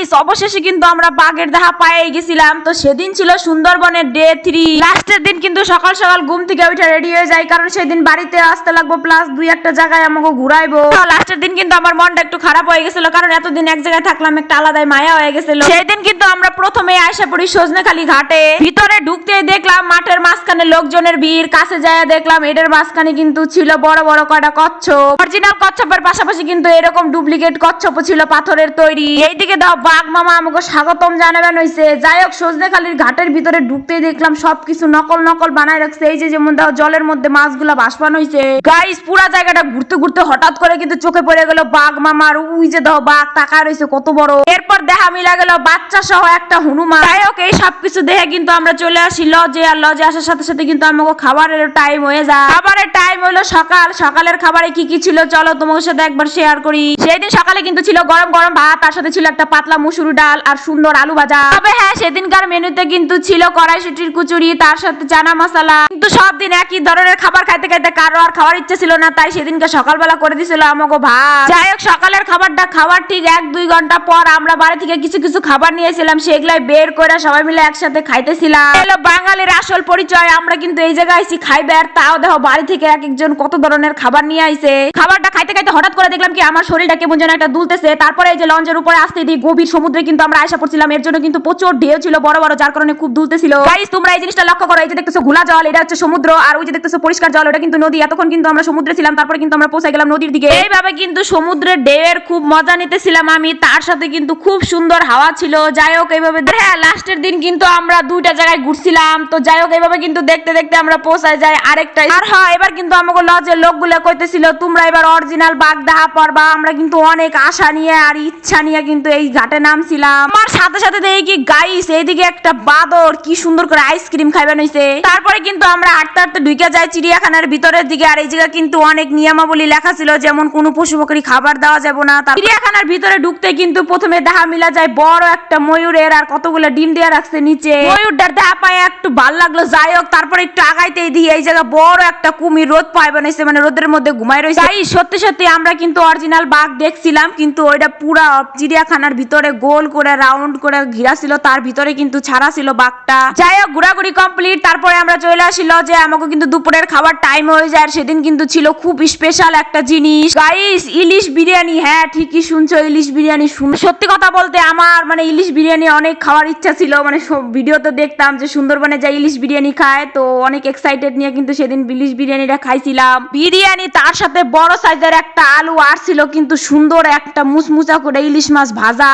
Guys অবশেষে কিন্তু আমরা বাঘের দেখা পেয়ে গেছিলাম। তো সেদিন ছিল সুন্দরবনের ডে 3, লাস্টের দিন কিন্তু সকাল সকাল ঘুম থেকে উঠে রেডি হয়ে যাই, কারণ সেদিন বাড়িতে আসতে লাগবো প্লাস দুই একটা জায়গায় আমাকে ঘুরাইবো। লাস্টের দিন কিন্তু আমার মনটা একটু খারাপ হয়ে গেছিল, কারণ এতদিন এক জায়গায় থাকলাম একটা আলাদাই মায়া হয়ে গেছিল। সেই দিন কিন্তু আমরা প্রথমে আয়সা পড়ি সজনেখালি ঘাটে। ভিতরে ঢুকতেই দেখলাম মাঠের মাঝখানে লোকজনের ভিড়, কাছে যায় দেখলাম এদের মাঝখানে কিন্তু ছিল বড় বড় কয়টা কচ্ছপ। অরিজিনাল কচ্ছপের পাশাপাশি কিন্তু এরকম ডুপ্লিকেট কচ্ছপ ছিল পাথরের তৈরি। এইদিকে দাও বাঘ মামা আমাকে স্বাগতম জানাবেন হইছে। যাই হোক সজনেখালির ঘাটের ভিতরে ঢুকতেই দেখলাম সবকিছু নকল নকল বানায় রাখছে। এই যে যেমন দাও জলের মধ্যে মাছগুলা ভাসমান হইছে। গাইস পুরা জায়গাটা ঘুরতে ঘুরতে হঠাৎ করে কিন্তু চোখে পড়ে গেল বাঘ মামার। ওই যে দাও বাঘ তাকায় রইছে কত বড়। এরপর দেখা মিলা গেল বাচ্চা সহ একটা হনুমান। যাই হোক এই সবকিছু দেখে কিন্তু আমরা চলে আসি লজে। আর লজে আসার সাথে সাথে কিন্তু আমাকে খাবারের টাইম হয়ে যায়। খাবারের টাইম হলো সকাল। সকালের খাবারে কি কি ছিল চলো তোমার সাথে একবার শেয়ার করি। সেদিন সকালে কিন্তু ছিল গরম গরম ভাত, তার সাথে ছিল একটা পাতলা মুসুর ডাল আর সুন্দর আলু ভাজা। তবে হ্যাঁ সেদিনকার মেনুতে কিন্তু ছিল কড়াইশুটির কুচুরি, তার সাথে চানা মশলা। কিন্তু সব দিন একই ধরনের খাবার খাইতে খাইতে কারো আর খাওয়ার ইচ্ছে ছিল না, তাই সেদিনকে সকালবেলা করে দিছিল আমাকে ভাত। যাই হোক সকালের খাবারটা খাওয়ার ঠিক 1-2 ঘন্টা পর আমরা বাড়ি থেকে কিছু কিছু খাবার নিয়েছিলাম, সেগুলাই বের করে সবাই মিলে একসাথে খাইতেছিলাম। এলো বাঙালির আসল পরিচয়। আমরা কিন্তু এই জায়গায় আইছি খাইবে, আর তাও দেখো বাড়ি থেকে এক একজন কত ধরনের খাবার নিয়ে আইছে। খাবারটা খাইতে খাইতে হঠাৎ করে দেখলাম কি আমার শরীরটা কেমন যেন একটা দুলতেছে। তারপরে এই যে লঞ্চের উপরে আসতে দিই গভীর সমুদ্রে কিন্তু আমরা আয়সা পড়ছিলাম। এর জন্য কিন্তু প্রচুর ঢেউ ছিল বড় বড়, যার কারণে খুব দুলতেছিল। গাইস তোমরা এই জিনিসটা লক্ষ্য করো। এই যে দেখতেছো ঘোলা জল, এটা হচ্ছে সমুদ্র, আর ওই যে দেখতেছো পরিষ্কার জল, ওটা কিন্তু নদী। এতক্ষণ কিন্তু আমরা সমুদ্রে ছিলাম, তারপরে কিন্তু আমরা পৌঁছে গেলাম নদীর দিকে। এইভাবে কিন্তু সমুদ্রের ঢেউয়ের খুব মজা নিতেছিলাম আমি, তার সাথে কিন্তু খুব সুন্দর হাওয়া ছিল। যাই হোক এইভাবে হ্যাঁ লাস্টের দিন কিন্তু আমরা দুইটা জায়গায় ঘুরছিলাম। তো যাই হোক এইভাবে কিন্তু দেখতে দেখতে আমরা পৌঁছায় যাই আরেকটা। আর হ্যাঁ এবার কিন্তু আমাকে লজের লোকগুলো কইতেছিল তোমরা এবার অরিজিনাল বাঘ দেখা পড়বা। আমরা কিন্তু অনেক আশা নিয়ে আর ইচ্ছা নিয়ে কিন্তু এই ঘাটে নামছিলাম। আমার সাথে সাথে দেখি কি গাইস এইদিকে একটা বাদর কি সুন্দর করে আইসক্রিম খাইবেন হইছে। তারপরে কিন্তু আমরা হাঁটতে হাঁটতে ঢুকে যাই চিড়িয়াখানার ভিতরের দিকে। আর এই জায়গা কিন্তু অনেক নিয়মাবলী লেখা ছিল, যেমন কোনো পশু পাখি খাবার দেওয়া যাবে না। চিড়িয়াখানার ভিতরে ঢুকতে কিন্তু প্রথমে দেখা মিলা যায় বড় একটা ময়ূরের, আর কতগুলো ডিম দেওয়া রাখছে নিচে। ময়ূরটার দেখা পায় একটু ভাল লাগলো। যাই হোক তারপরে একটু আগাইতেই দিয়ে এই জায়গা বড় একটা কুমির রোদ পায় বানাইছে, মানে রোদের মধ্যে ঘুমাই রয়েছে। সত্যি সত্যি আমরা কিন্তু অরিজিনাল বাঘ দেখছিলাম, কিন্তু ওইটা পুরা চিড়িয়াখানার ভিতরে গোল করে রাউন্ড করে ঘিরা ছিল, তার ভিতরে কিন্তু ছাড়া ছিল বাঘটা। যাই হোক ঘোরাঘুরি কমপ্লিট, তারপরে আমরা চলে আসি লজে। আমাকে কিন্তু দুপুরের খাবার টাইম হয়ে যায়। আর সেদিন কিন্তু ছিল খুব স্পেশাল একটা জিনিস গাইস, ইলিশ বিরিয়ানি। হ্যাঁ ঠিকই শুনছো, ইলিশ বিরিয়ানি। সত্যি কথা বলতে আমার মানে ইলিশ বিরিয়ানি অনেক খাওয়ার ইচ্ছা ছিল, মানে ভিডিওতে দেখতাম যে সুন্দরবনে যাই ইলিশ বিরিয়ানি খায়, তো অনেক এক্সাইটেড নিয়ে কিন্তু সেদিন ইলিশ বিরিয়ানিটা খাইছিলাম। বিরিয়ানি তার সাথে বড় সাইজের একটা আলু আর ছিল কিন্তু সুন্দর একটা মুচমুচা করে ইলিশ মাছ ভাজা।